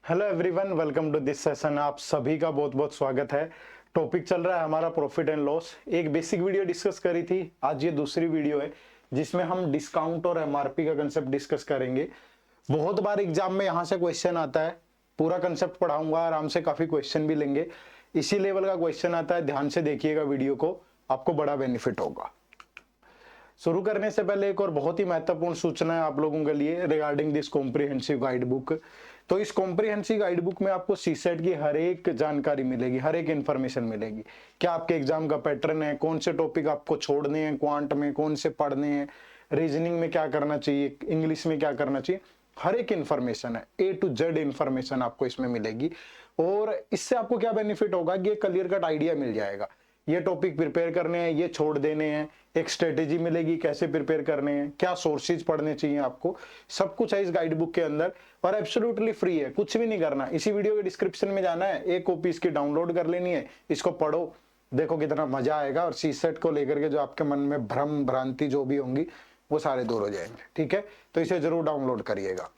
Hello everyone, welcome to this session. आप सभी का बहुत बहुत स्वागत है। टॉपिक चल रहा है हमारा प्रॉफिट एंड लॉस। एक बेसिक वीडियो डिस्कस करी थी, आज ये दूसरी वीडियो है जिसमें हम डिस्काउंट और एमआरपी का कंसेप्ट डिस्कस करेंगे। बहुत बार एग्जाम में यहाँ से क्वेश्चन आता है, पूरा कंसेप्ट पढ़ाऊंगा, आराम से काफी क्वेश्चन भी लेंगे। इसी लेवल का क्वेश्चन आता है, ध्यान से देखिएगा वीडियो को, आपको बड़ा बेनिफिट होगा। शुरू करने से पहले एक और बहुत ही महत्वपूर्ण सूचना है आप लोगों के लिए regarding this comprehensive guide book. तो इस कॉम्प्रिहेंसिव गाइड बुक में आपको सीसेट की हर एक जानकारी मिलेगी, हर एक इंफॉर्मेशन मिलेगी। क्या आपके एग्जाम का पैटर्न है, कौन से टॉपिक आपको छोड़ने हैं, क्वांट में कौन से पढ़ने हैं, रीजनिंग में क्या करना चाहिए, इंग्लिश में क्या करना चाहिए, हर एक इंफॉर्मेशन है, A to Z इंफॉर्मेशन आपको इसमें मिलेगी। और इससे आपको क्या बेनिफिट होगा कि एक क्लियर कट आइडिया मिल जाएगा, ये टॉपिक प्रिपेयर करने हैं, ये छोड़ देने हैं, एक स्ट्रेटेजी मिलेगी कैसे प्रिपेयर करने हैं, क्या सोर्सेज पढ़ने चाहिए आपको, सब कुछ है इस गाइड बुक के अंदर। और एब्सोल्युटली फ्री है, कुछ भी नहीं करना। इसी वीडियो के डिस्क्रिप्शन में जाना है, एक कॉपी इसकी डाउनलोड कर लेनी है, इसको पढ़ो, देखो कितना मजा आएगा और सीसेट को लेकर के जो आपके मन में भ्रम भ्रांति जो भी होंगी वो सारे दूर हो जाएंगे। ठीक है, तो इसे जरूर डाउनलोड करिएगा।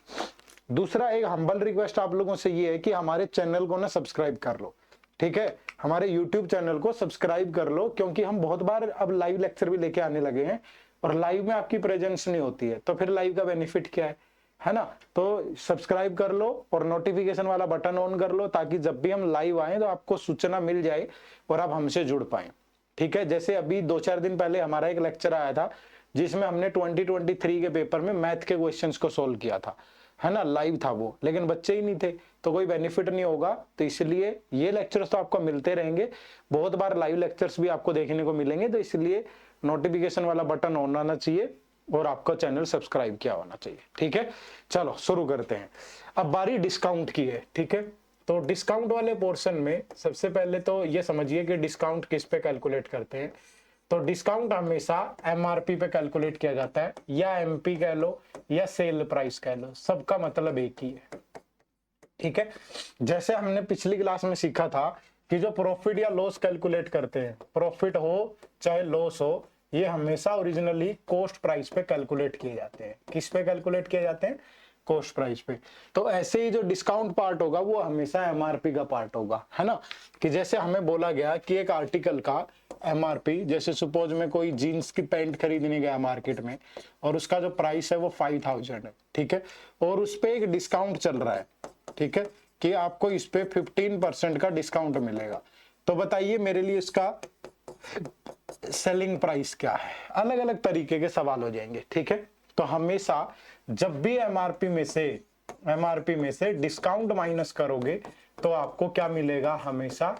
दूसरा एक हम्बल रिक्वेस्ट आप लोगों से ये है कि हमारे चैनल को ना सब्सक्राइब कर लो। ठीक है, हमारे YouTube चैनल को सब्सक्राइब कर लो, क्योंकि हम बहुत बार अब लाइव लेक्चर भी लेके आने लगे हैं और लाइव में आपकी प्रेजेंस नहीं होती है, तो फिर लाइव का बेनिफिट क्या है ना। तो सब्सक्राइब कर लो और नोटिफिकेशन वाला बटन ऑन कर लो, ताकि जब भी हम लाइव आए तो आपको सूचना मिल जाए और आप हमसे जुड़ पाए। ठीक है, जैसे अभी 2-4 दिन पहले हमारा एक लेक्चर आया था जिसमें हमने 2023 के पेपर में मैथ के क्वेश्चंस को सोल्व किया था, है ना, लाइव था वो, लेकिन बच्चे ही नहीं थे तो कोई बेनिफिट नहीं होगा। तो इसलिए ये लेक्चर्स तो आपको मिलते रहेंगे, बहुत बार लाइव लेक्चर्स भी आपको देखने को मिलेंगे, तो इसलिए नोटिफिकेशन वाला बटन ऑन आना चाहिए और आपका चैनल सब्सक्राइब किया होना चाहिए। ठीक है, चलो शुरू करते हैं। अब बारी डिस्काउंट की है। ठीक है, तो डिस्काउंट वाले पोर्शन में सबसे पहले तो ये समझिए कि डिस्काउंट किस पे कैलकुलेट करते हैं। तो डिस्काउंट हमेशा एमआरपी पे कैलकुलेट किया जाता है, या एमपी कह लो या सेल प्राइस कह लो, सबका मतलब एक ही है। ठीक है, जैसे हमने पिछली क्लास में सीखा था कि जो प्रॉफिट या लॉस कैलकुलेट करते हैं, प्रॉफिट हो चाहे लॉस हो, ये हमेशा ओरिजिनली कॉस्ट प्राइस पे कैलकुलेट किए जाते हैं। किस पे कैलकुलेट किए जाते हैं? कॉस्ट प्राइस पे। तो ऐसे ही जो डिस्काउंट पार्ट होगा वो हमेशा एमआरपी का पार्ट होगा, है ना। कि जैसे हमें बोला गया कि एक आर्टिकल का एमआरपी, जैसे सपोज में कोई जीन्स की पैंट खरीदने गया मार्केट में और उसका जो प्राइस है वो 5000 है। ठीक है, और उस पे एक डिस्काउंट चल रहा है। ठीक है, कि आपको इस पे 15% का डिस्काउंट मिलेगा। तो बताइए मेरे लिए इसका सेलिंग प्राइस क्या है? अलग अलग तरीके के सवाल हो जाएंगे। ठीक है, तो हमेशा जब भी एमआरपी में से डिस्काउंट माइनस करोगे तो आपको क्या मिलेगा? हमेशा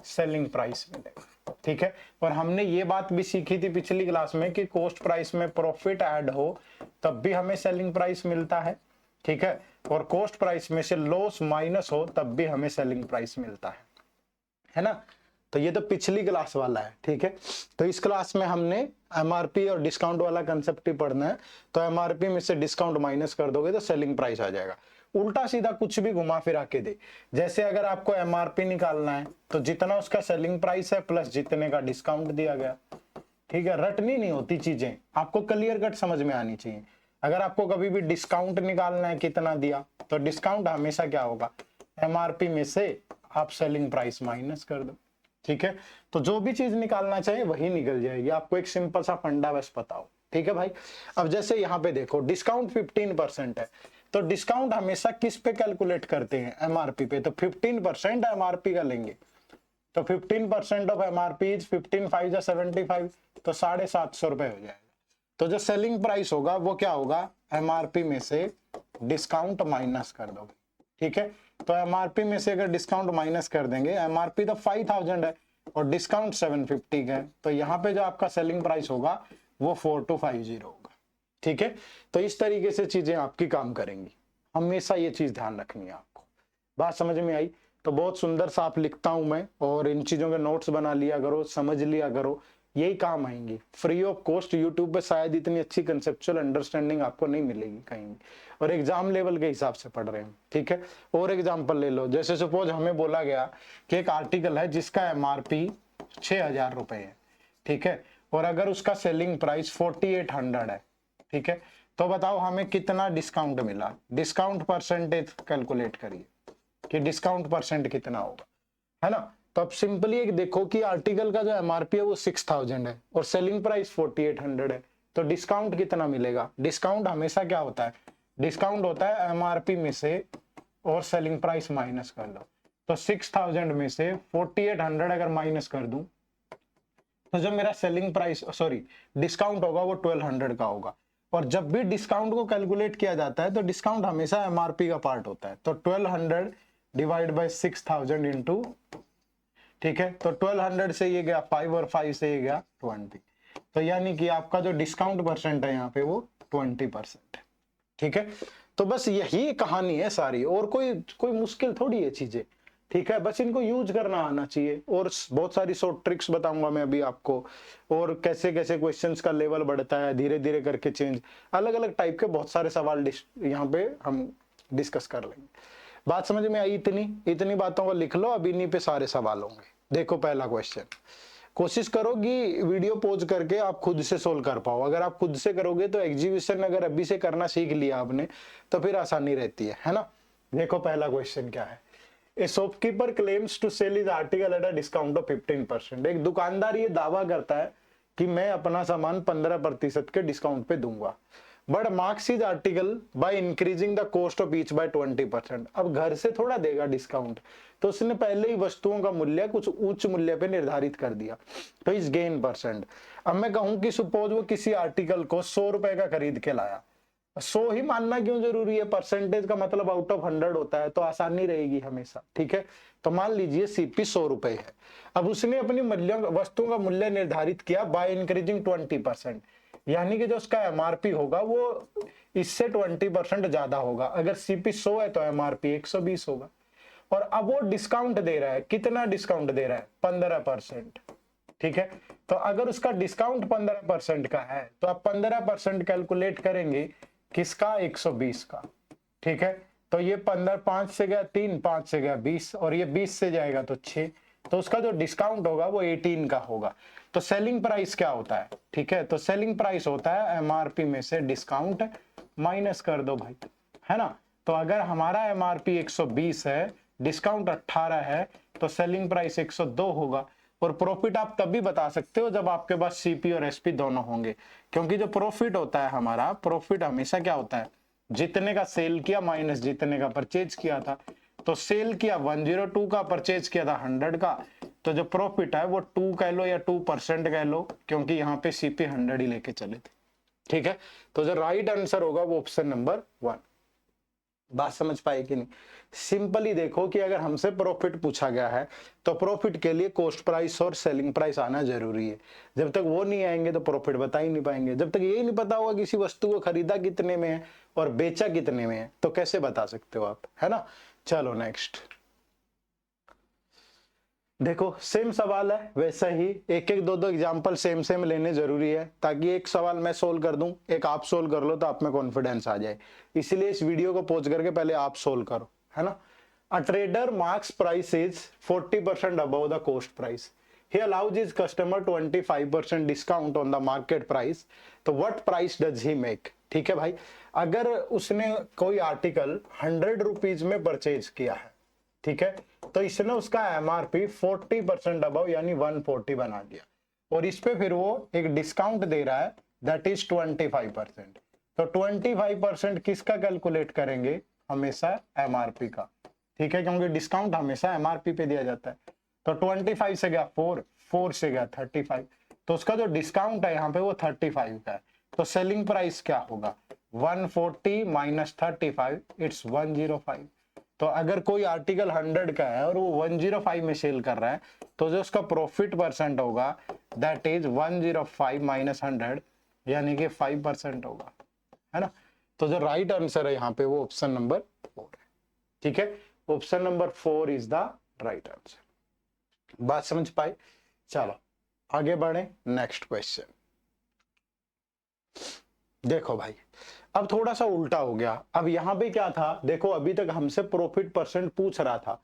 सेलिंग प्राइस मिलेगा। ठीक है, और हमने ये बात भी सीखी थी पिछली क्लास में कि कॉस्ट प्राइस में प्रॉफिट ऐड हो तब भी हमें सेलिंग प्राइस मिलता है। ठीक है, और कॉस्ट प्राइस में से लॉस माइनस हो तब भी हमें सेलिंग प्राइस मिलता है ना। तो ये तो पिछली क्लास वाला है। ठीक है, तो इस क्लास में हमने एमआरपी और डिस्काउंट वाला कंसेप्ट ही पढ़ना है। तो एमआरपी में से डिस्काउंट माइनस कर दोगे तो सेलिंग प्राइस आ जाएगा। उल्टा सीधा कुछ भी घुमा फिरा के दे, जैसे अगर आपको एमआरपी निकालना है तो जितना उसका सेलिंग प्राइस है प्लस जितने का डिस्काउंट दिया गया। ठीक है, रटनी नहीं होती चीजें, आपको क्लियर कट समझ में आनी चाहिए। अगर आपको कभी भी डिस्काउंट निकालना है कितना दिया, तो डिस्काउंट हमेशा क्या होगा? एमआरपी में से आप सेलिंग प्राइस माइनस कर दो। ठीक है, तो जो भी चीज निकालना चाहिए वही निकल जाएगी। आपको एक सिंपल सा फंडा बस पता हो। ठीक है भाई, अब जैसे यहाँ पे देखो डिस्काउंट 15% है, तो डिस्काउंट हमेशा किस पे कैलकुलेट करते हैं? एमआरपी पे। तो 15% एमआरपी का लेंगे, तो 15% ऑफ एमआरपी इज 15 5 या 75, तो 750 रुपए हो जाएगा। तो जो सेलिंग प्राइस होगा वो क्या होगा? एमआरपी में से डिस्काउंट माइनस कर दोगे। ठीक है, तो एमआरपी में से अगर डिस्काउंट माइनस कर देंगे, एमआरपी तो 5000 है और डिस्काउंट 750 का है, तो यहाँ पे जो आपका सेलिंग प्राइस होगा वो 4250 होगा। ठीक है, तो इस तरीके से चीजें आपकी काम करेंगी, हमेशा ये चीज ध्यान रखनी है आपको। बात समझ में आई? तो बहुत सुंदर सा आप लिखता हूं मैं, और इन चीजों के नोट्स बना लिया करो, समझ लिया करो, यही काम आएंगी फ्री ऑफ कॉस्ट। यूट्यूब पे शायद इतनी अच्छी कंसेप्चुअल अंडरस्टैंडिंग आपको नहीं मिलेगी कहीं भी, और एग्जाम लेवल के हिसाब से पढ़ रहे हैं। ठीक है, और एग्जाम्पल ले लो, जैसे सपोज हमें बोला गया कि एक आर्टिकल है जिसका एमआरपी 6000 रुपए है। ठीक है, और अगर उसका सेलिंग प्राइस 4800 है। ठीक है, तो बताओ हमें कितना डिस्काउंट मिला? डिस्काउंट परसेंटेज कैलकुलेट करिए। कि डिस्काउंट परसेंट कितना होगा, है ना। तो अब सिंपली एक देखो कि आर्टिकल का जो एमआरपी है वो 6000 है और सेलिंग प्राइस 4800 है, तो डिस्काउंट कितना मिलेगा। डिस्काउंट हमेशा क्या होता है, डिस्काउंट होता है एमआरपी में से और सेलिंग प्राइस माइनस कर दो। तो 6000 में से 4800 अगर माइनस कर दूं तो जो मेरा सेलिंग प्राइस सॉरी डिस्काउंट होगा वो 1200 का होगा। और जब भी डिस्काउंट को कैलकुलेट किया जाता है तो डिस्काउंट हमेशा एमआरपी का पार्ट होता है। तो 1200 डिवाइड बाय 6000 इंटू, ठीक है, तो 1200 से ये गया 5 और 5 से ये गया 20, तो यानी कि आपका जो डिस्काउंट परसेंट है यहाँ पे वो 20% है, ठीक है। तो बस यही कहानी है सारी, और कोई मुश्किल थोड़ी है चीजें, ठीक है, बस इनको यूज करना आना चाहिए। और बहुत सारी शॉर्ट ट्रिक्स बताऊंगा मैं अभी आपको, और कैसे कैसे क्वेश्चंस का लेवल बढ़ता है धीरे धीरे करके चेंज, अलग अलग टाइप के बहुत सारे सवाल यहाँ पे हम डिस्कस कर लेंगे। बात समझ में आई, इतनी बातों को लिख लो, अब इन्हीं पे सारे सवाल होंगे। देखो पहला क्वेश्चन, कोशिश करो कि वीडियो पॉज करके आप खुद से सोल्व कर पाओ। अगर आप खुद से करोगे तो एग्जीबिशन अगर अभी से करना सीख लिया आपने तो फिर आसानी रहती है ना। देखो पहला क्वेश्चन क्या है, a shopkeeper claims to sell his article at a discount of 15%। एक दुकानदार ये दावा करता है कि मैं अपना सामान 15% के डिस्काउंट पे दूंगा, but marks his article by increasing the cost of each by 20%। अब घर से थोड़ा देगा डिस्काउंट, तो उसने पहले ही वस्तुओं का मूल्य कुछ उच्च मूल्य पे निर्धारित कर दिया, तो इस गेन परसेंट। अब मैं कहूं कि सपोज वो किसी आर्टिकल को 100 रुपए का खरीद के लाया, 100 ही मानना क्यों जरूरी है, परसेंटेज का मतलब आउट ऑफ 100 होता है, तो आसानी रहेगी हमेशा, ठीक है। तो मान लीजिए सीपी 100 रुपए है, अब उसने अपनी वस्तुओं का मूल्य निर्धारित किया बाय इंक्रीजिंग 20%, यानी कि जो उसका एमआरपी होगा वो इससे 20% ज्यादा होगा। अगर सीपी 100 है तो एमआरपी 120 होगा, और अब वो डिस्काउंट दे रहा है, कितना डिस्काउंट दे रहा है, 15%, ठीक है। तो अगर उसका डिस्काउंट 15% का है तो आप 15% कैलकुलेट करेंगे किसका, 120 का, ठीक है। तो ये 15, 5 से गया 3, 5 से गया 20, और ये 20 से जाएगा तो 6, तो उसका जो डिस्काउंट होगा वो 18 का होगा। तो सेलिंग प्राइस क्या होता है, ठीक है, तो सेलिंग प्राइस होता है एमआरपी में से डिस्काउंट माइनस कर दो भाई, है ना। तो अगर हमारा एमआरपी 120 है, डिस्काउंट 18 है, तो सेलिंग प्राइस 102 होगा। और प्रॉफिट आप तभी बता सकते हो जब आपके पास सीपी और एसपी दोनों होंगे, क्योंकि जो प्रॉफिट होता है हमारा, प्रॉफिट हमेशा क्या होता है, जितने का सेल किया माइनस जितने का परचेज किया था। तो सेल किया 102 का, परचेज किया था 100 का, तो जो प्रॉफिट है वो 2 कह लो या 2% कह लो, क्योंकि यहाँ पे सीपी 100 ही लेके चले थे, ठीक है। तो जो राइट आंसर होगा वो ऑप्शन नंबर 1। बात समझ पाए कि नहीं। सिंपली देखो कि अगर हमसे प्रॉफिट पूछा गया है तो प्रॉफिट के लिए कॉस्ट प्राइस और सेलिंग प्राइस आना जरूरी है। जब तक वो नहीं आएंगे तो प्रॉफिट बता ही नहीं पाएंगे। जब तक ये नहीं पता होगा किसी वस्तु को खरीदा कितने में है और बेचा कितने में है तो कैसे बता सकते हो आप, है ना। चलो नेक्स्ट देखो, सेम सवाल है, वैसा ही एक एक दो एग्जांपल सेम सेम लेने जरूरी है, ताकि एक सवाल मैं सोल्व कर दूं, एक आप सोल्व कर लो तो आप में कॉन्फिडेंस आ जाए। इसलिए इस वीडियो को पॉज करके पहले आप सोल्व करो, है ना। A trader marks price is 40% above the cost price, he allows his customer 25% discount on the market price, तो what price does he make. ठीक है भाई, अगर उसने कोई आर्टिकल 100 रुपीज में परचेज किया है, ठीक है, तो इसने उसका एमआरपी 40% अबव यानी 140 बना दिया, और इस पे फिर वो एक डिस्काउंट दे रहा है दैट इज 25%। तो 25% किसका कैलकुलेट करेंगे, हमेशा एमआरपी का, ठीक है, क्योंकि डिस्काउंट हमेशा एमआरपी पे दिया जाता है। तो 25 से गया 4, 4 से गया 35, तो उसका जो डिस्काउंट है यहाँ पे वो 35 का है। तो सेलिंग प्राइस क्या होगा, 140 माइनस 35 इट्स 105। तो अगर कोई आर्टिकल 100 का है और वो 105 में सेल कर रहा है तो जो उसका प्रॉफिट परसेंट होगा दैट इज 105 माइनस 100 यानी कि 5% होगा, है ना। तो जो राइट आंसर है यहाँ पे वो ऑप्शन नंबर 4 है, ठीक है, option number 4 is the right answer. बात समझ पाए। चलो आगे बढ़े, नेक्स्ट क्वेश्चन। देखो भाई अब थोड़ा सा उल्टा हो गया। अब यहाँ पे क्या था, देखो अभी तक हमसे प्रॉफिट परसेंट पूछ रहा था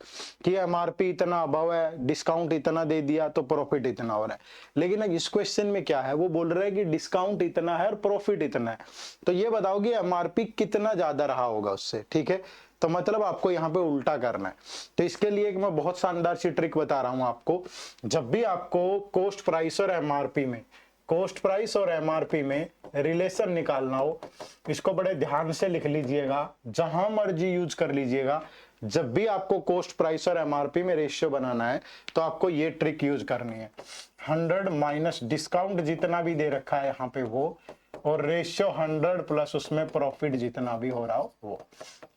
कि एमआरपी इतना अबव है, डिस्काउंट इतना दे दिया तो प्रॉफिट इतना हो रहा है। लेकिन अब इस क्वेश्चन में क्या है, वो बोल रहा है कि डिस्काउंट इतना है और प्रॉफिट इतना है, तो ये बताओ कि एमआरपी कितना ज्यादा रहा होगा उससे। ठीक है, तो मतलब आपको यहाँ पे उल्टा करना है। तो इसके लिए एक मैं बहुत शानदार सी ट्रिक बता रहा हूं आपको। जब भी आपको कॉस्ट प्राइस और एमआरपी में रिलेशन निकालना हो, इसको बड़े ध्यान से लिख लीजिएगा, जहां मर्जी यूज कर लीजिएगा। जब भी आपको कॉस्ट प्राइस और एमआरपी में रेशियो बनाना है तो आपको ये ट्रिक यूज करनी है। 100 माइनस डिस्काउंट जितना भी दे रखा है यहाँ पे वो, और रेशियो 100 प्लस उसमें प्रॉफिट जितना भी हो रहा हो वो।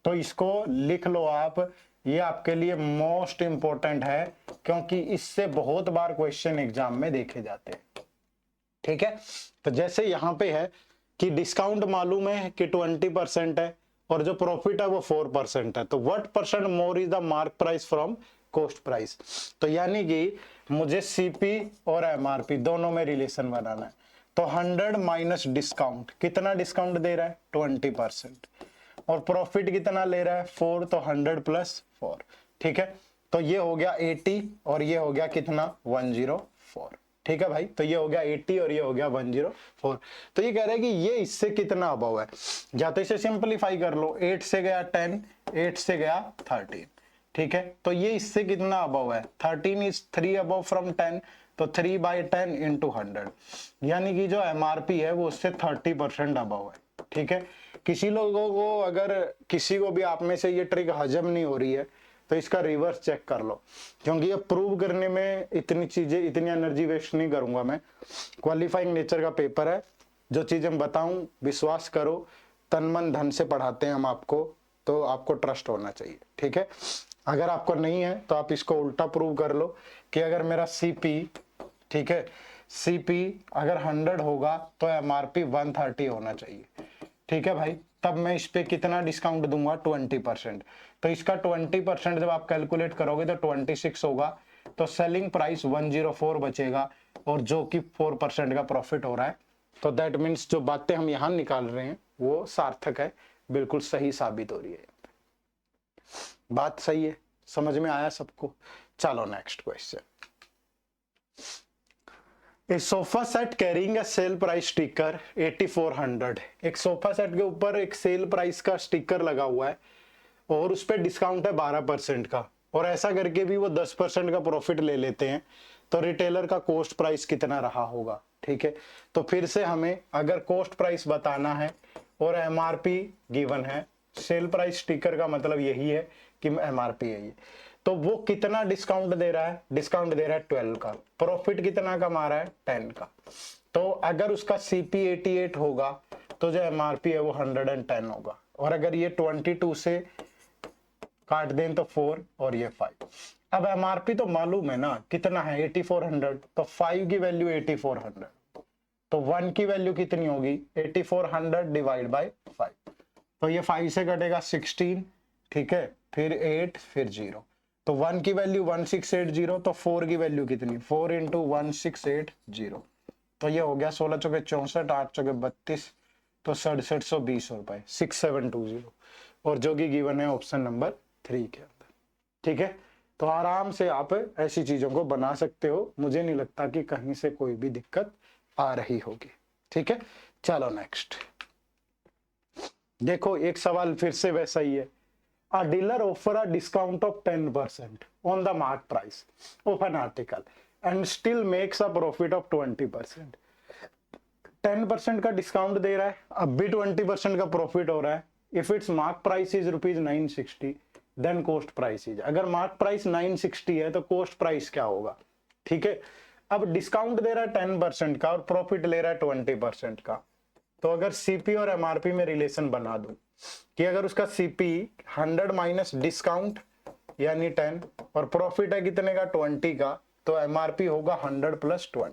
तो इसको लिख लो आप, ये आपके लिए मोस्ट इंपॉर्टेंट है, क्योंकि इससे बहुत बार क्वेश्चन एग्जाम में देखे जाते हैं। ठीक है, तो जैसे यहाँ पे है कि डिस्काउंट मालूम है कि 20% है और जो प्रॉफिट है वो 4% है, तो what percent more is the mark price from cost price. तो यानी कि मुझे सीपी और एमआरपी दोनों में रिलेशन बनाना है। तो 100 माइनस डिस्काउंट, कितना डिस्काउंट दे रहा है 20%, और प्रॉफिट कितना ले रहा है 4, तो 100 प्लस 4। ठीक है, तो ये हो गया 80 और ये हो गया कितना 104। ठीक है भाई, तो ये हो गया 80 और ये हो गया 104। तो ये कह रहा है कि ये इससे कितना अबव है, या तो इसे सिंपलीफाई कर लो, 8 से गया 10, 8 से गया 13। ठीक है, तो ये इससे कितना अबव है, 13 इज 3 अबव फ्रॉम 10, तो 3/10 इंटू 100, यानी कि जो एमआरपी है वो उससे 30% अबव है। ठीक है, किसी लोगों को, अगर किसी को भी आप में से ये ट्रिक हजम नहीं हो रही है तो इसका रिवर्स चेक कर लो, क्योंकि ये प्रूव करने में इतनी चीजें, इतनी एनर्जी वेस्ट नहीं करूंगा मैं। क्वालिफाइंग नेचर का पेपर है, जो चीजें मैं बताऊं विश्वास करो, तन मन धन से पढ़ाते हैं हम आपको, तो आपको ट्रस्ट होना चाहिए। ठीक है, अगर आपको नहीं है तो आप इसको उल्टा प्रूव कर लो कि अगर मेरा सीपी, ठीक है, सीपी अगर 100 होगा तो एमआरपी 130 होना चाहिए। ठीक है भाई, तब मैं इस पे कितना डिस्काउंट दूंगा 20%, तो इसका 20% जब आप कैलकुलेट करोगे तो 26 होगा, तो सेलिंग प्राइस 104 बचेगा, और जो कि 4% का प्रॉफिट हो रहा है। तो दैट मीन्स जो बातें हम यहां निकाल रहे हैं वो सार्थक है, बिल्कुल सही साबित हो रही है। बात सही है, समझ में आया सबको। चलो next question. A sofa set carrying a sale price sticker 8400। एक सोफा सेट के ऊपर एक सेल प्राइस का स्टिकर लगा हुआ है और उस पर डिस्काउंट है 12% का, और ऐसा करके भी वो 10% का प्रॉफिट ले लेते हैं, तो रिटेलर का कॉस्ट प्राइस कितना रहा होगा। ठीक है, तो फिर से हमें अगर कॉस्ट प्राइस बताना है और एमआरपी गिवन है, सेल प्राइस स्टिकर का मतलब यही है कि एमआरपी है ये, तो वो कितना डिस्काउंट दे रहा है, डिस्काउंट दे रहा है 12 का, प्रॉफिट कितना कमा रहा है 10 का। तो अगर उसका सीपी 88 होगा तो जो एमआरपी है वो 110 होगा, और अगर ये 22 से काट दें तो 4 और ये 5। अब एमआरपी तो मालूम है ना कितना है 8400, तो 5 की वैल्यू 8400, तो 1 की वैल्यू कितनी होगी 8400 डिवाइड बाय 5, तो ये 5 से कटेगा 16। ठीक है, फिर 8, फिर 0, तो 1 की वैल्यू 1680, तो 4 की वैल्यू कितनी 4 इंटू 1680, तो ये हो गया 16 चौके 64, 8 चौके 32, तो 6720 रुपए 6720, और जो कि गिवन है ऑप्शन नंबर 3 के अंदर। ठीक है, तो आराम से आप ऐसी चीजों को बना सकते हो, मुझे नहीं लगता कि कहीं से कोई भी दिक्कत आ रही होगी। ठीक है, चलो नेक्स्ट देखो, एक सवाल फिर से वैसा ही है। A dealer offer a discount of 10% on the mark price of an article and still makes a profit of 20%. 10% का डिस्काउंट दे रहा है, अब भी 20% का प्रॉफिट हो रहा है। If its mark price is ₹960, then cost price is, अगर मार्क प्राइस 960 है तो कॉस्ट प्राइस क्या होगा। ठीक है, अब डिस्काउंट दे रहा है 10% का और प्रॉफिट ले रहा है 20% का, तो अगर सीपी और एमआरपी में रिलेशन बना दूं कि अगर उसका सीपी 100 माइनस डिस्काउंट यानी 10 और प्रॉफिट है कितने का 20 का, तो एमआरपी होगा 100 प्लस 20।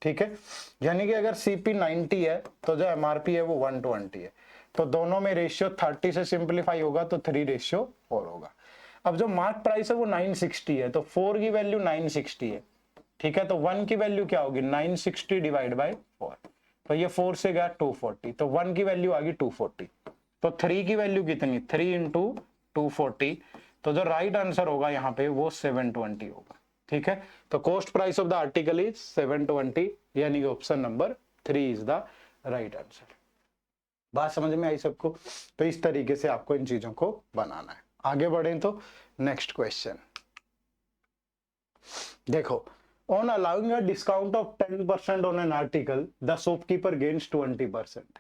ठीक है, यानी कि अगर सीपी 90 है तो जो एमआरपी है वो 120 है, तो दोनों में रेशियो 30 से सिंपलीफाई होगा तो 3:4 होगा। अब जो मार्क प्राइस है वो 960 है, तो 4 की वैल्यू 960 है। ठीक है, तो 1 की वैल्यू क्या होगी 960 डिवाइड बाय 4, तो ये 4 से गया 240, तो 1 की वैल्यू आ गई 240, तो 3 की वैल्यू कितनी 3 इंटू 240, तो जो राइट आंसर होगा यहाँ पे वो 720 होगा। ठीक है, तो cost price of the article is 720, यानी कि option number 3 is the right answer. बात समझ में आई सबको? तो इस तरीके से आपको इन चीजों को बनाना है। आगे बढ़े तो नेक्स्ट क्वेश्चन देखो, on allowing a discount of 10% on an article the shopkeeper gains 20%।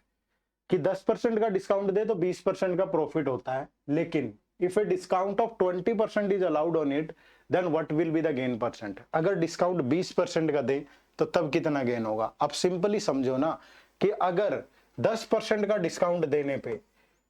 कि 10% का डिस्काउंट दे तो 20% का प्रॉफिट होता है, लेकिन if a discount of 20% is allowed on it then what will be the gain percent. अगर डिस्काउंट 20% का दे तो तब कितना गेन होगा? अब सिंपली समझो ना कि अगर 10% का डिस्काउंट देने पे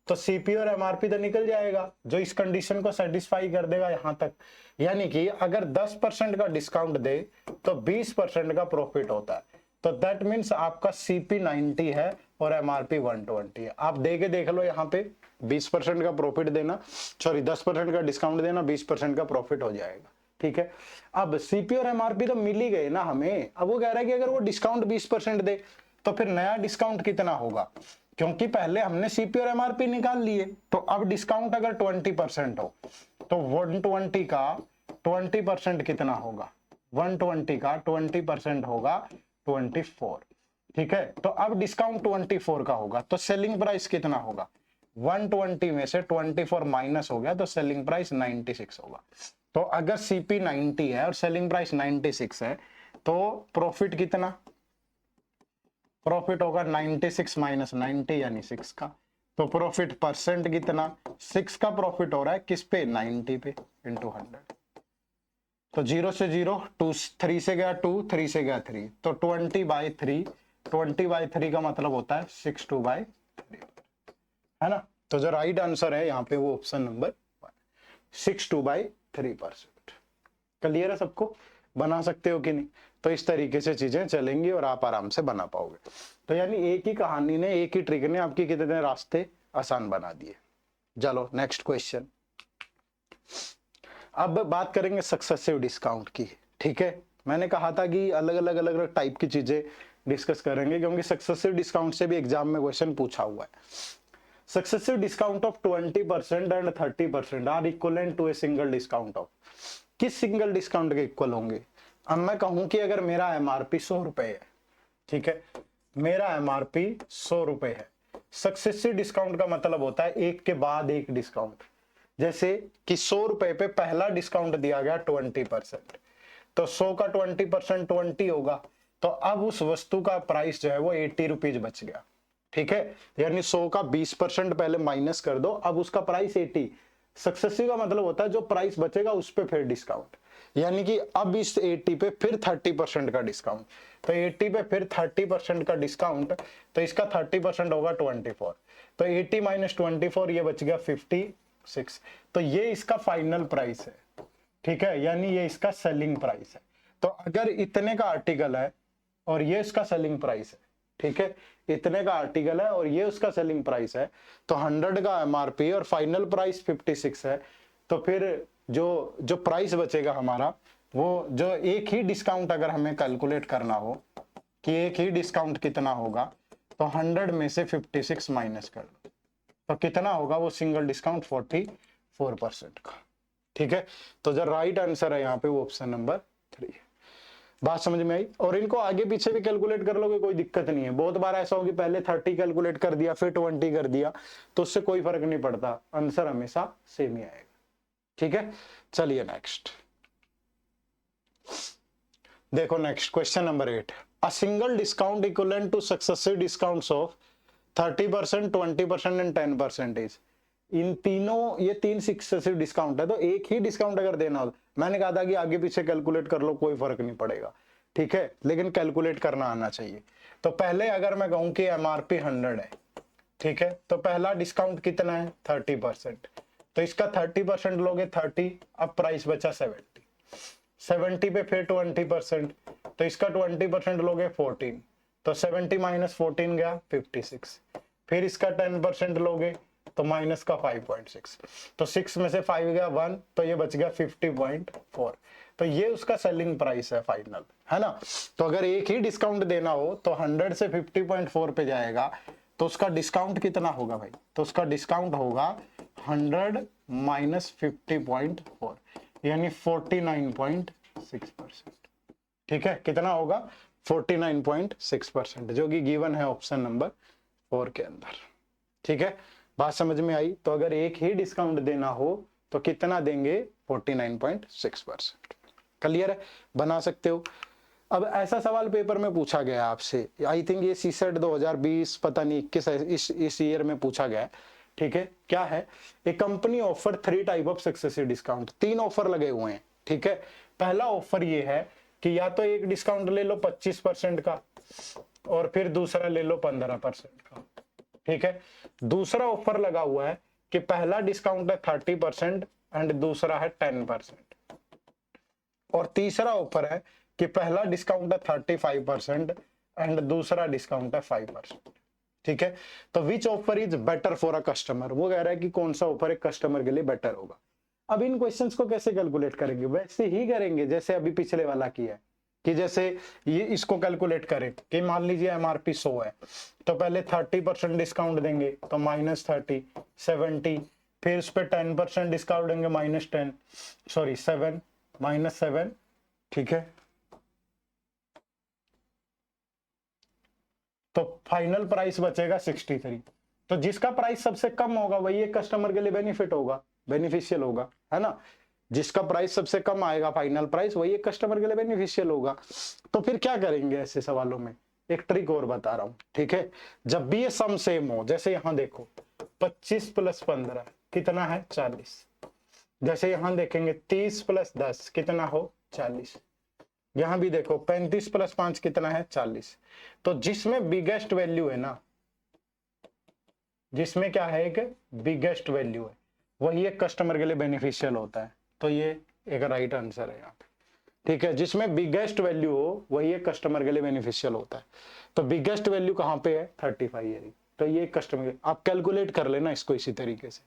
तो सीपी और एमआरपी तो निकल जाएगा, जो इस कंडीशन को सेटिस्फाई कर देगा यहां तक। यानी कि अगर 10% का डिस्काउंट दे तो 20% का प्रॉफिट होता है, तो दैट मीन्स आपका सीपी 90 है और एमआरपी 120 है। आप देख लो यहाँ पे 20% का प्रॉफिट देना, सॉरी 10% का डिस्काउंट देना, 20% का प्रॉफिट हो जाएगा। ठीक है, अब सीपी और एमआरपी तो मिल ही गए ना हमें। अब वो कह रहा है कि अगर वो डिस्काउंट 20% दे तो फिर नया डिस्काउंट कितना होगा, क्योंकि पहले हमने सीपी और एमआरपी निकाल लिए। तो अब डिस्काउंट अगर 20% हो तो 120 का 20% कितना होगा? 120 का 20% होगा 24। ठीक है, तो अब डिस्काउंट 24 का होगा तो सेलिंग प्राइस कितना होगा? 120 में से 24 माइनस हो गया तो सेलिंग प्राइस 96 होगा। तो अगर सीपी 90 है और सेलिंग प्राइस 96 है तो प्रॉफिट कितना? प्रॉफिट होगा 96 माइनस 90 यानी 6 का। तो प्रॉफिट परसेंट कितना? 6 का प्रॉफिट हो रहा है किस पे? 90 पे इंटू 100। तो 0 से 0 2, 3 से गया 2, 3 से गया 3, तो 20/3। 20/3 का मतलब होता है 62/3, है ना? तो जो राइट आंसर है यहाँ पे वो ऑप्शन नंबर 62/3%। क्लियर है सबको? बना सकते हो कि नहीं? तो इस तरीके से चीजें चलेंगी और आप आराम से बना पाओगे। तो यानी एक ही कहानी ने, एक ही ट्रिक ने आपके कितने रास्ते आसान बना दिए। चलो नेक्स्ट क्वेश्चन। अब बात करेंगे सक्सेसिव डिस्काउंट की। ठीक है, मैंने कहा था कि अलग अलग टाइप की चीजें डिस्कस करेंगे, क्योंकि सक्सेसिव डिस्काउंट से भी एग्जाम में क्वेश्चन पूछा हुआ है। Successive discount of 20% and 30% are equivalent to a single discount of. किस सिंगल डिस्काउंट के इक्वल होंगे? अब मैं कहूं कि अगर मेरा एमआरपी 100 रुपए है, ठीक है, मेरा एमआरपी 100 रुपए है, सक्सेसिव डिस्काउंट का मतलब होता है एक के बाद एक डिस्काउंट। जैसे कि 100 रुपए पे पहला डिस्काउंट दिया गया 20%, तो 100 का 20% 20 होगा, तो अब उस वस्तु का प्राइस जो है वो 80 रुपीज बच गया। ठीक है, यानी 100 का 20% पहले माइनस कर दो, अब उसका प्राइस 80। सक्सेसिव का मतलब होता है जो प्राइस बचेगा उस पे फिर डिस्काउंट, यानी कि अब इस 80 पे फिर 30% का डिस्काउंट, तो 80 पे फिर 30% का डिस्काउंट, तो इसका 30% होगा 24, तो 80 माइनस 24 ये बच गया 56। तो ये इसका फाइनल प्राइस है। ठीक है, यानी ये इसका सेलिंग प्राइस है। तो अगर इतने का आर्टिकल है और ये इसका सेलिंग प्राइस है, ठीक है, इतने का आर्टिकल है और ये उसका सेलिंग प्राइस है, तो 100 का एमआरपी और फाइनल प्राइस 56 है, तो फिर जो जो प्राइस बचेगा हमारा, वो जो एक ही डिस्काउंट अगर हमें कैलकुलेट करना हो कि एक ही डिस्काउंट कितना होगा, तो 100 में से 56 माइनस कर दो, तो कितना होगा वो सिंगल डिस्काउंट? 44% का। ठीक है, तो जो राइट आंसर है यहाँ पे वो ऑप्शन नंबर 3 है। बात समझ में आई? और इनको आगे पीछे भी कैलकुलेट कर लोगे, कोई दिक्कत नहीं है। बहुत बार ऐसा हो कि पहले 30 कैलकुलेट कर दिया फिर 20 कर दिया, तो उससे कोई फर्क नहीं पड़ता, आंसर हमेशा सेम ही आएगा। ठीक है, चलिए नेक्स्ट देखो। Next question number 8, a single discount equivalent two successive discounts of 30%, 20% and 10%। इन तीनों, ये 3 सक्सेसिव डिस्काउंट है, तो एक ही डिस्काउंट अगर देना हो, मैंने कहा था कि आगे पीछे कैलकुलेट कर लो, कोई फर्क नहीं पड़ेगा। ठीक है, लेकिन कैलकुलेट करना आना चाहिए। तो पहले अगर मैं कहूं कि एमआरपी 100 है, ठीक है, तो पहला डिस्काउंट कितना है? 30%, तो इसका 30% लोगे 30, अब प्राइस बचा 70। 70 पे फिर 20%, तो इसका 20% लोगे 14, तो 70 माइनस 14 गया 56। फिर इसका 10% लोगे तो माइनस का 5.6, तो 6 में से 5 गया 1, तो ये बच गया 50.4। तो ये उसका सेलिंग प्राइस है फाइनल, है ना? तो अगर एक ही डिस्काउंट देना हो तो 100 से 50.4 पे जाएगा, तो उसका डिस्काउंट कितना होगा भाई? तो उसका डिस्काउंट होगा 100 माइनस 50.4, यानी 49.6%। ठीक है, कितना होगा? 49.6%, जो कि गिवन है ऑप्शन नंबर 4 के अंदर। ठीक है, बात समझ में आई। तो अगर एक ही डिस्काउंट देना हो तो कितना देंगे, 49.6%। क्लियर है, बना सकते हो। अब ऐसा सवाल पेपर में पूछा गया आपसे, आई थिंक ये सीसेट 2020 पता नहीं 21 इस ईयर में पूछा गया है। ठीक है, क्या है, a company offer 3 type of successive discount, 3 offer लगे हुए हैं। ठीक है, पहला ऑफर ये है कि या तो एक डिस्काउंट ले लो 25% का और फिर दूसरा ले लो 15% का। ठीक है, दूसरा ऑफर लगा हुआ है कि पहला डिस्काउंट है 30% एंड दूसरा है 10%। और तीसरा ऑफर है कि पहला डिस्काउंट है 35% एंड दूसरा डिस्काउंट है 5%। ठीक है, तो which offer is better for a customer, वो कह रहा है कि कौन सा ऑफर एक कस्टमर के लिए बेटर होगा। अब इन क्वेश्चंस को कैसे कैलकुलेट करेंगे, वैसे ही करेंगे जैसे अभी पिछले वाला किया है, कि जैसे ये इसको कैलकुलेट करें कि मान लीजिए एमआरपी 100 है, तो पहले 30% डिस्काउंट देंगे तो -30 70, फिर उस पर 10% डिस्काउंट देंगे -10 सॉरी 7 -7। ठीक है, तो फाइनल प्राइस बचेगा 63। तो जिसका प्राइस सबसे कम होगा वही एक कस्टमर के लिए बेनिफिट होगा, बेनिफिशियल होगा, है ना। जिसका प्राइस सबसे कम आएगा फाइनल प्राइस, वही एक कस्टमर के लिए बेनिफिशियल होगा। तो फिर क्या करेंगे ऐसे सवालों में, एक ट्रिक और बता रहा हूं। ठीक है, जब भी ये सम सेम हो, जैसे यहां देखो 25 + 15 कितना है 40, जैसे यहां देखेंगे 30 + 10 कितना हो 40, यहां भी देखो 35 + 5 कितना है 40। तो जिसमें बिगेस्ट वैल्यू है ना, जिसमें क्या है एक बिगेस्ट वैल्यू है, वही एक कस्टमर के लिए बेनिफिशियल होता है। तो ये एक राइट आंसर है यहाँ पे। ठीक है, जिसमें बिगेस्ट वैल्यू हो वही एक कस्टमर के लिए बेनिफिशियल होता है। तो बिगेस्ट वैल्यू कहाँ पे है 35 है, तो ये कस्टमर, आप कैलकुलेट कर लेना इसको इसी तरीके से,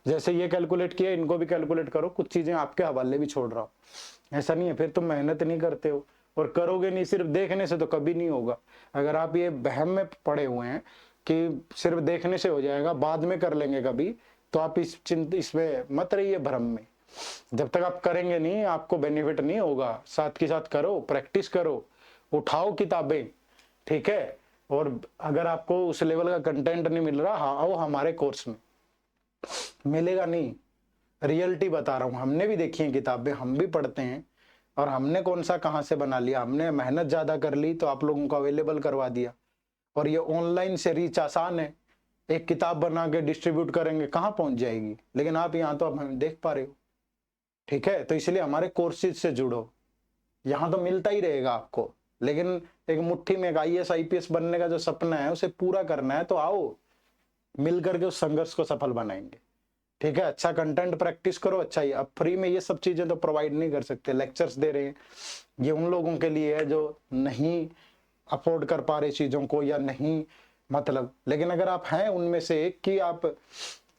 जैसे ये कैलकुलेट किया इनको भी कैलकुलेट करो। कुछ चीजें आपके हवाले भी छोड़ रहा हूं, ऐसा नहीं है फिर तुम मेहनत नहीं करते हो और करोगे नहीं, सिर्फ देखने से तो कभी नहीं होगा। अगर आप ये बहम में पड़े हुए हैं कि सिर्फ देखने से हो जाएगा, बाद में कर लेंगे कभी, तो आप इसमें मत रहिए भ्रम में। जब तक आप करेंगे नहीं आपको बेनिफिट नहीं होगा। साथ के साथ करो, प्रैक्टिस करो, उठाओ किताबें। ठीक है, और अगर आपको उस लेवल का कंटेंट नहीं मिल रहा, हाँ आओ हमारे कोर्स में, मिलेगा नहीं, रियलिटी बता रहा हूं। हमने भी देखी है किताबें, हम भी पढ़ते हैं, और हमने कौन सा कहां से बना लिया, हमने मेहनत ज्यादा कर ली तो आप लोगों को अवेलेबल करवा दिया। और ये ऑनलाइन से रीच आसान है, एक किताब बना के डिस्ट्रीब्यूट करेंगे कहां पहुंच जाएगी, लेकिन आप यहाँ तो अब हम देख पा रहे हो। ठीक है, तो इसलिए हमारे कोर्सेज से जुड़ो, यहाँ तो मिलता ही रहेगा आपको, लेकिन एक मुट्ठी में एक IAS IPS बनने का जो सपना है उसे पूरा करना है, तो आओ मिल करके उस संघर्ष को सफल बनाएंगे। ठीक है, अच्छा कंटेंट प्रैक्टिस करो। अच्छा ही अब फ्री में ये सब चीजें तो प्रोवाइड नहीं कर सकते, लेक्चर्स दे रहे हैं, ये उन लोगों के लिए है जो नहीं अफोर्ड कर पा रहे चीजों को, या नहीं मतलब, लेकिन अगर आप हैं उनमें से एक कि आप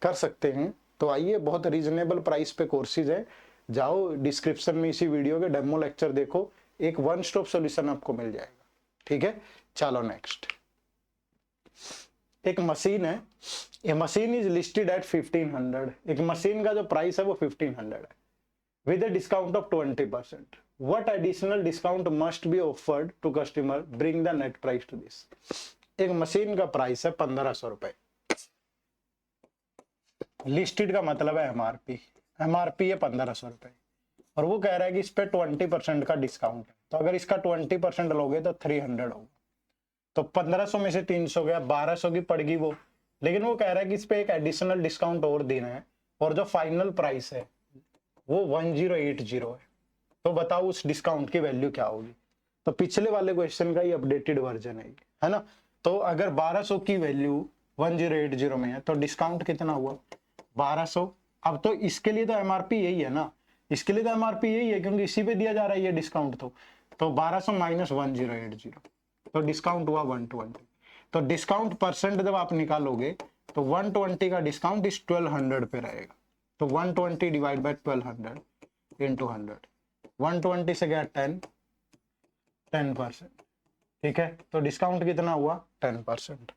कर सकते हैं तो आइए, बहुत रीजनेबल प्राइस पे कोर्सेज है। जाओ डिस्क्रिप्शन में इसी वीडियो के डेमो लेक्चर देखो, एक वन स्टॉप सॉल्यूशन आपको मिल जाएगा। ठीक है, चलो नेक्स्ट। एक मशीन है, ये मशीन इज लिस्टेड एट 1500, एक मशीन का जो प्राइस है वो 1500 है, with a discount of 20%। What additional discount must be offered to customer bring the net price to this. एक मशीन का प्राइस है 1500 रुपए, लिस्टेड का मतलब है एमआरपी, एमआरपी है 1500 रुपए, और वो कह रहा है कि इस पे 20% का डिस्काउंट है, तो अगर इसका 20% लोगे तो 300 होगा। तो 1500 में से 300 गया, 1200 की पड़गी वो, लेकिन वो कह रहा है कि इस पे एक एडिशनल डिस्काउंट और देना है, और जो फाइनल प्राइस है वो 1080 है। तो बताओ उस डिस्काउंट की वैल्यू क्या होगी। तो पिछले वाले क्वेश्चन का ही अपडेटेड वर्जन है ना। तो अगर 1200 की वैल्यू 1080 में है तो डिस्काउंट कितना हुआ 1200। अब तो इसके लिए तो एमआरपी यही है ना, इसके लिए तो एमआरपी यही है क्योंकि इसी पे दिया जा रहा है ये डिस्काउंट। तो 1200 माइनस 1080, तो डिस्काउंट हुआ 120। तो डिस्काउंट परसेंट जब आप निकालोगे तो 120 का डिस्काउंट इस 1200 पे रहेगा। तो 120 डिवाइड बाय 1200 इंटू 100, 120 से गया 10%। ठीक है, तो डिस्काउंट कितना हुआ 10%।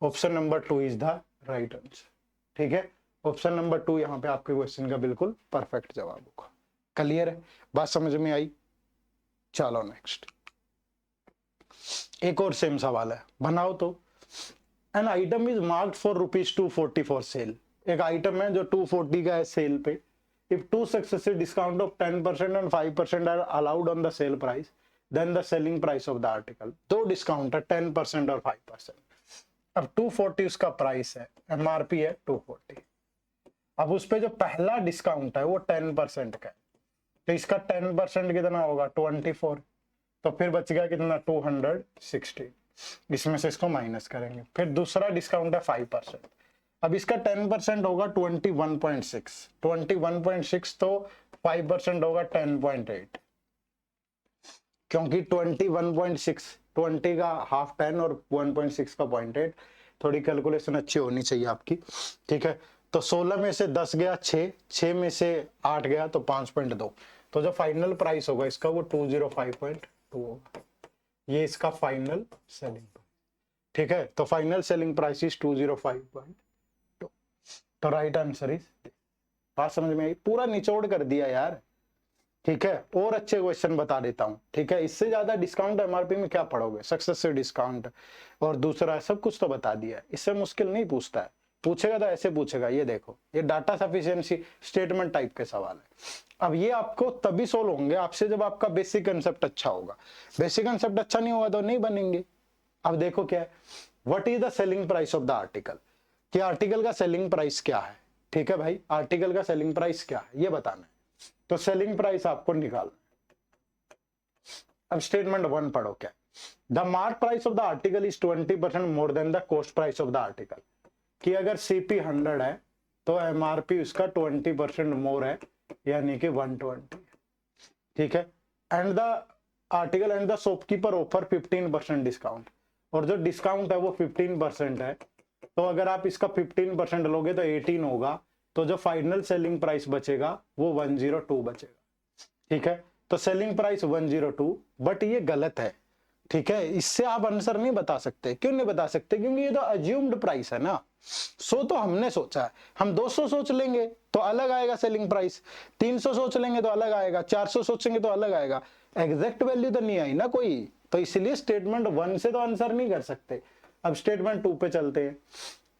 Option number 2 is the right answer. ठीक है, ऑप्शन नंबर 2 यहाँ पे आपके क्वेश्चन का बिल्कुल परफेक्ट जवाब होगा। क्लियर है, बात समझ में आई। चलो नेक्स्ट, एक और सेम सवाल है, बनाओ तो। An item is marked for ₹240 for sale, एक आइटम है जो 240 का है सेल पे, if two successive discount of 10% and 5% are allowed on the sale price, then the selling price of the article, दो डिस्काउंट है 10% और 5%, अब 240 उसका प्राइस है, एमआरपी है 240, अब उस पे जो पहला डिस्काउंट है वो 10% का है, तो इसका 10% कितना होगा 24, तो फिर बच गया कितना 260, इसमें से इसको माइनस करेंगे, फिर दूसरा डिस्काउंट है 5%, अब इसका 10% होगा 21.6, 21.6 तो 5% होगा 10.8, क्योंकि 21.6 20 का हाफ 10 और 1.6 का 0.8, थोड़ी कैलकुलेशन अच्छी होनी चाहिए आपकी, ठीक है। तो 16 में से 10 गया 6 में से 8 गया तो 5.2, तो जो फाइनल प्राइस होगा इसका वो 205.2 होगा, ये इसका फाइनल सेलिंग, ठीक है। तो फाइनल सेलिंग प्राइस इज 205.2, तो राइट आंसर इज, बात समझ में आई, पूरा निचोड़ कर दिया यार, ठीक है। और अच्छे क्वेश्चन बता देता हूं, ठीक है, इससे ज्यादा डिस्काउंट एमआरपी में क्या पढ़ोगे, सक्सेसिव डिस्काउंट और दूसरा सब कुछ तो बता दिया है, इससे मुश्किल नहीं पूछता है, पूछेगा तो ऐसे पूछेगा, ये देखो ये डाटा सफिशिएंसी स्टेटमेंट टाइप के सवाल है। अब ये आपको तभी सोल्व होंगे आपसे जब आपका बेसिक कंसेप्ट अच्छा होगा, बेसिक कंसेप्ट अच्छा नहीं होगा तो नहीं बनेंगे। अब देखो क्या है, what is the selling price of the article, कि आर्टिकल का सेलिंग प्राइस क्या है, ठीक है भाई, आर्टिकल का सेलिंग प्राइस क्या है ये बताना है, तो सेलिंग प्राइस आपको निकालना है। अब स्टेटमेंट 1 पढ़ो क्या, the mark price of the article is 20% more than the cost price of the article, कि अगर सीपी 100 है तो एमआरपी उसका 20% मोर है, यानी कि 120, ठीक है। And the article and the shopkeeper offer 15% discount, और जो डिस्काउंट है वो 15% है, तो अगर आप इसका 15% लोगे तो 18 होगा, तो जो फाइनल सेलिंग प्राइस बचेगा वो 102 बचेगा, ठीक है। तो सेलिंग प्राइस 102, बट ये गलत है, ठीक है, इससे आप आंसर नहीं बता सकते। क्यों नहीं बता सकते, क्योंकि ये तो अज्यूम्ड प्राइस है ना, 100 तो हमने सोचा है, हम 200 सोच लेंगे तो अलग आएगा सेलिंग प्राइस, 300 सोच लेंगे तो अलग आएगा, 400 सोचेंगे तो अलग आएगा, एग्जैक्ट वैल्यू तो नहीं आई ना कोई, तो इसलिए स्टेटमेंट 1 से तो आंसर नहीं कर सकते। अब स्टेटमेंट 2 पे चलते हैं,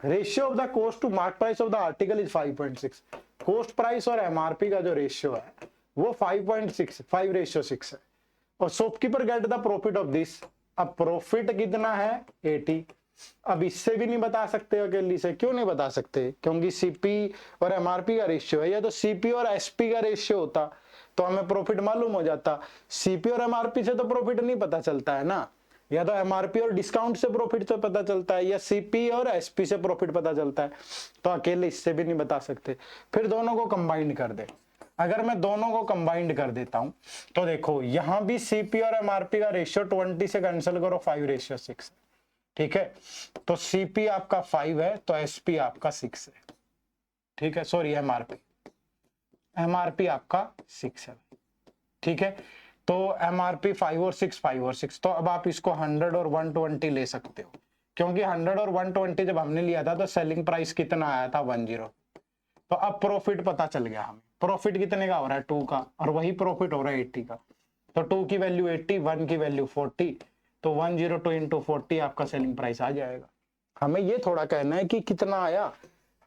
ratio of the cost to mark price of the article is 5.6, cost price और एमआरपी का जो रेशियो है वो 5.6 5:6 है, और shopkeeper get the profit of this, अब प्रॉफिट कितना है 80, अब इससे भी नहीं बता सकते अकेली से, क्यों नहीं बता सकते, क्योंकि सीपी और एमआरपी का रेशियो है, या तो सीपी और एसपी का रेशियो होता तो हमें प्रॉफिट मालूम हो जाता, सीपी और एमआरपी से तो प्रॉफिट नहीं पता चलता है ना, या तो एमआरपी और डिस्काउंट से प्रॉफिट तो पता चलता है, या सीपी और एसपी से प्रॉफिट पता चलता है, तो अकेले इससे भी नहीं बता सकते। फिर दोनों को कंबाइन कर दे, अगर मैं दोनों को कंबाइंड कर देता हूं तो देखो यहां भी सीपी और एमआरपी का रेशियो 20 से कैंसिल करो 5:6 है, ठीक है, तो सीपी आपका 5 है तो एसपी आपका 6 है, ठीक है, सॉरी एमआरपी आपका 6 है, ठीक है। तो एमआरपी 5 और 6, तो अब आप इसको 100 और 120 ले सकते हो, क्योंकि 100 और 120 जब हमने लिया था तो सेलिंग प्राइस कितना आया था 10, तो अब प्रॉफिट पता चल गया हमें, प्रॉफिट कितने का हो रहा है 2 का, और वही प्रॉफिट हो रहा है 80 का, तो 2 की वैल्यू 80, 1 की वैल्यू 40, तो 102 इंटू 40 आपका सेलिंग प्राइस आ जाएगा। हमें ये थोड़ा कहना है कि कितना आया,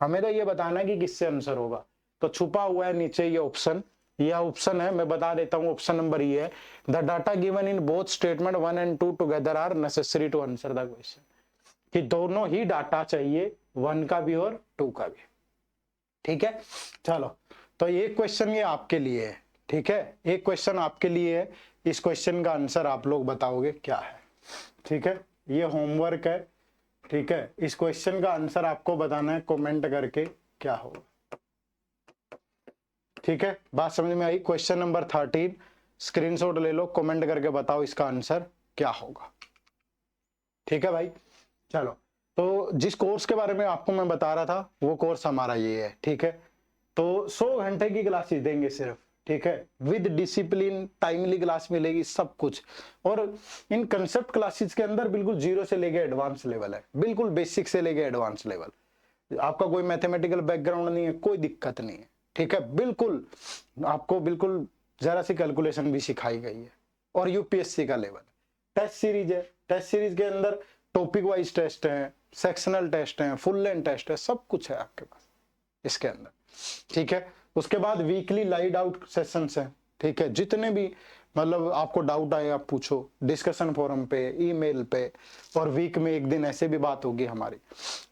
हमें तो ये बताना है कि किससे आंसर होगा, तो छुपा हुआ है नीचे ये ऑप्शन, यह ऑप्शन है, मैं बता देता हूं, ऑप्शन नंबर ये है, the data given in both statement 1 and 2 together are necessary to answer the question, कि दोनों ही डाटा चाहिए, 1 का भी और 2 का भी, ठीक है। चलो, तो ये क्वेश्चन ये आपके लिए है, ठीक है, एक क्वेश्चन आपके लिए है, इस क्वेश्चन का आंसर आप लोग बताओगे क्या है, ठीक है, ये होमवर्क है, ठीक है, इस क्वेश्चन का आंसर आपको बताना है कमेंट करके क्या होगा, ठीक है, बात समझ में आई। क्वेश्चन नंबर 13 स्क्रीनशॉट ले लो, कमेंट करके बताओ इसका आंसर क्या होगा, ठीक है भाई। चलो, तो जिस कोर्स के बारे में आपको मैं बता रहा था वो कोर्स हमारा ये है, ठीक है, तो 100 घंटे की क्लासेस देंगे सिर्फ, ठीक है, विद डिसिप्लिन, टाइमली क्लास मिलेगी, सब कुछ, और इन कंसेप्ट क्लासेस के अंदर बिल्कुल 0 से लेके एडवांस लेवल है, बिल्कुल बेसिक से लेके एडवांस लेवल, आपका कोई मैथमेटिकल बैकग्राउंड नहीं है, कोई दिक्कत नहीं है, ठीक है, बिल्कुल आपको बिल्कुल जरा सी कैलकुलेशन भी सिखाई गई है, और यूपीएससी का लेवल, टेस्ट सीरीज है, टेस्ट सीरीज के अंदर टॉपिक वाइज टेस्ट है, सेक्शनल टेस्ट है, फुल लेंथ टेस्ट है, सब कुछ है आपके पास इसके अंदर, ठीक है। उसके बाद वीकली लाइव डाउट सेशंस है, ठीक है। जितने भी मतलब आपको डाउट आए आप पूछो डिस्कशन फोरम पे, ईमेल पे, और वीक में एक दिन ऐसे भी बात होगी हमारी।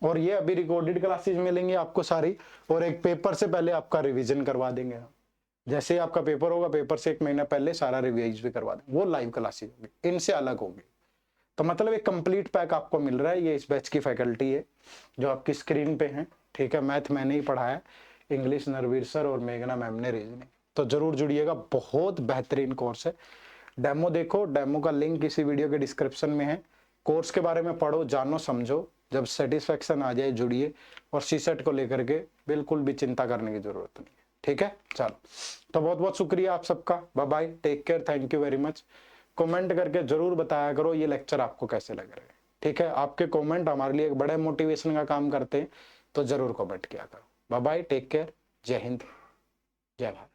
और ये अभी रिकॉर्डेड क्लासेस मिलेंगी आपको सारी, और एक पेपर से पहले आपका रिवीजन करवा देंगे हम। जैसे आपका पेपर होगा, पेपर से 1 महीना पहले सारा रिवाइज भी करवा देंगे, वो लाइव क्लासेस होगी, इनसे अलग होगी। तो मतलब एक कंप्लीट पैक आपको मिल रहा है। ये इस बैच की फैकल्टी है जो आपकी स्क्रीन पे है, ठीक है। मैथ मैंने ही पढ़ाया, इंग्लिश नरवीर सर और मेघना मैम ने रीजनिंग। तो जरूर जुड़िएगा, बहुत बेहतरीन कोर्स है। डेमो देखो, डेमो का लिंक इसी वीडियो के डिस्क्रिप्शन में है। कोर्स के बारे में पढ़ो, जानो, समझो, जब सेटिस्फेक्शन आ जाए जुड़िए। और सीसेट को लेकर के बिल्कुल भी चिंता करने की जरूरत नहीं है, ठीक है। चलो, तो बहुत बहुत शुक्रिया आप सबका, bye bye, take care, thank you very much. Comment करके जरूर बताया करो ये लेक्चर आपको कैसे लग रहे हैं, ठीक है। आपके कमेंट हमारे लिए एक बड़े मोटिवेशन का काम करते हैं, तो जरूर कमेंट किया करो। बाय बाय, टेक केयर, जय हिंद, जय भारत।